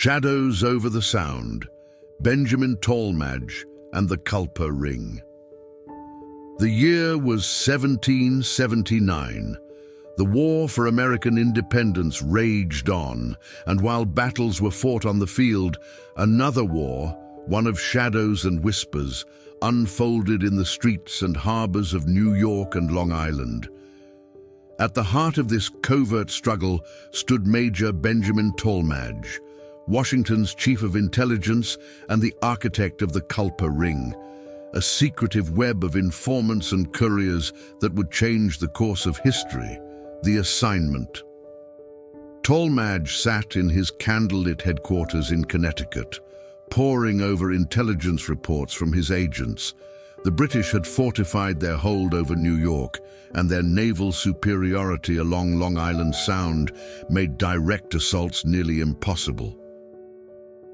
Shadows over the Sound, Benjamin Tallmadge and the Culper Ring. The year was 1779. The war for American independence raged on, and while battles were fought on the field, another war, one of shadows and whispers, unfolded in the streets and harbors of New York and Long Island. At the heart of this covert struggle stood Major Benjamin Tallmadge, Washington's chief of intelligence and the architect of the Culper Ring, a secretive web of informants and couriers that would change the course of history. The assignment. Tallmadge sat in his candlelit headquarters in Connecticut, poring over intelligence reports from his agents. The British had fortified their hold over New York, and their naval superiority along Long Island Sound made direct assaults nearly impossible.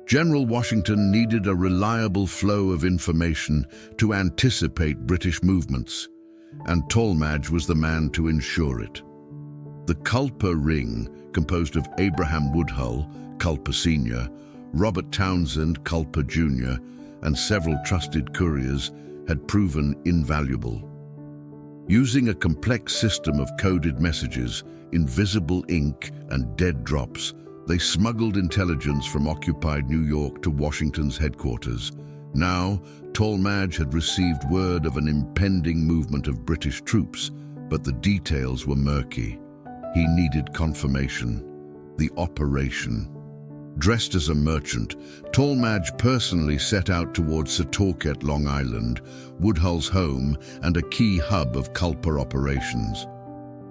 General Washington needed a reliable flow of information to anticipate British movements, and Tallmadge was the man to ensure it. The Culper Ring, composed of Abraham Woodhull, Culper Sr., Robert Townsend, Culper Jr., and several trusted couriers, had proven invaluable. Using a complex system of coded messages, invisible ink, and dead drops, they smuggled intelligence from occupied New York to Washington's headquarters. Now, Tallmadge had received word of an impending movement of British troops, but the details were murky. He needed confirmation. The operation. Dressed as a merchant, Tallmadge personally set out towards Setauket, Long Island, Woodhull's home and a key hub of Culper operations.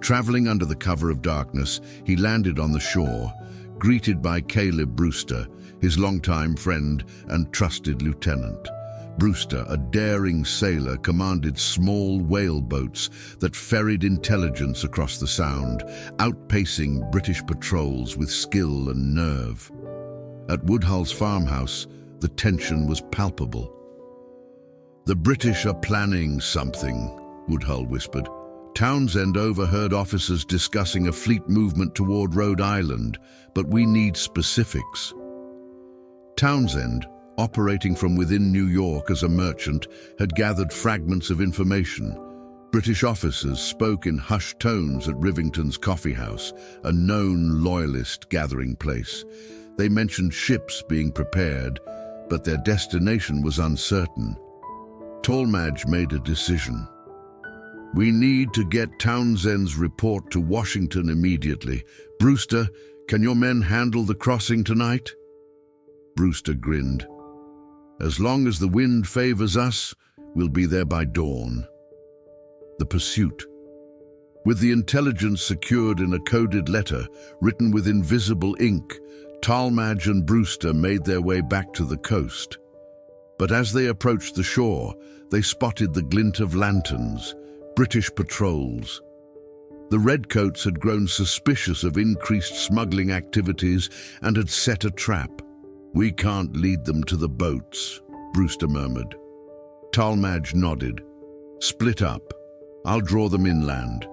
Traveling under the cover of darkness, he landed on the shore, greeted by Caleb Brewster, his longtime friend and trusted lieutenant. Brewster, a daring sailor, commanded small whaleboats that ferried intelligence across the Sound, outpacing British patrols with skill and nerve. At Woodhull's farmhouse, the tension was palpable. "The British are planning something," Woodhull whispered. "Townsend overheard officers discussing a fleet movement toward Rhode Island, but we need specifics." Townsend, operating from within New York as a merchant, had gathered fragments of information. British officers spoke in hushed tones at Rivington's coffee house, a known loyalist gathering place. They mentioned ships being prepared, but their destination was uncertain. Tallmadge made a decision. "We need to get Townsend's report to Washington immediately. Brewster, can your men handle the crossing tonight?" Brewster grinned. "As long as the wind favors us, we'll be there by dawn." The pursuit. With the intelligence secured in a coded letter written with invisible ink, Tallmadge and Brewster made their way back to the coast. But as they approached the shore, they spotted the glint of lanterns, British patrols. The redcoats had grown suspicious of increased smuggling activities and had set a trap. "We can't lead them to the boats," Brewster murmured. Tallmadge nodded. "Split up. I'll draw them inland."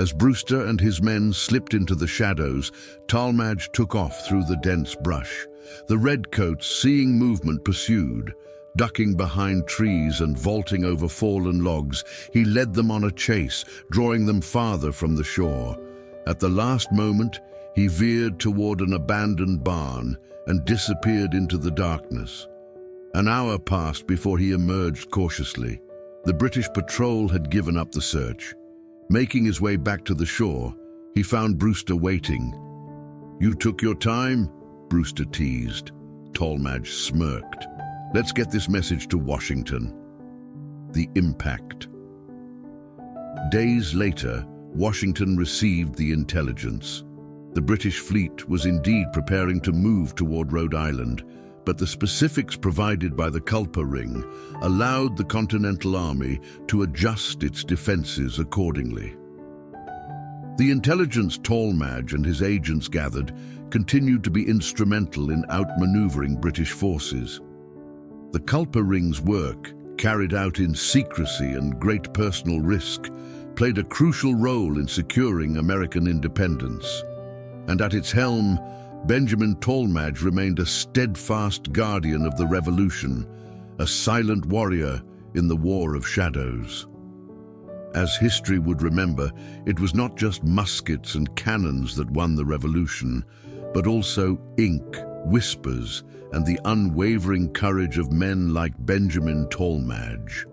As Brewster and his men slipped into the shadows, Tallmadge took off through the dense brush. The redcoats, seeing movement, pursued. Ducking behind trees and vaulting over fallen logs, he led them on a chase, drawing them farther from the shore. At the last moment, he veered toward an abandoned barn and disappeared into the darkness. An hour passed before he emerged cautiously. The British patrol had given up the search. Making his way back to the shore, he found Brewster waiting. "You took your time?" Brewster teased. Tallmadge smirked. "Let's get this message to Washington." The impact. Days later, Washington received the intelligence. The British fleet was indeed preparing to move toward Rhode Island, but the specifics provided by the Culper Ring allowed the Continental Army to adjust its defenses accordingly. The intelligence Tallmadge and his agents gathered continued to be instrumental in outmaneuvering British forces. The Culper Ring's work, carried out in secrecy and great personal risk, played a crucial role in securing American independence. And at its helm, Benjamin Tallmadge remained a steadfast guardian of the revolution, a silent warrior in the War of Shadows. As history would remember, it was not just muskets and cannons that won the revolution, but also ink, whispers, and the unwavering courage of men like Benjamin Tallmadge.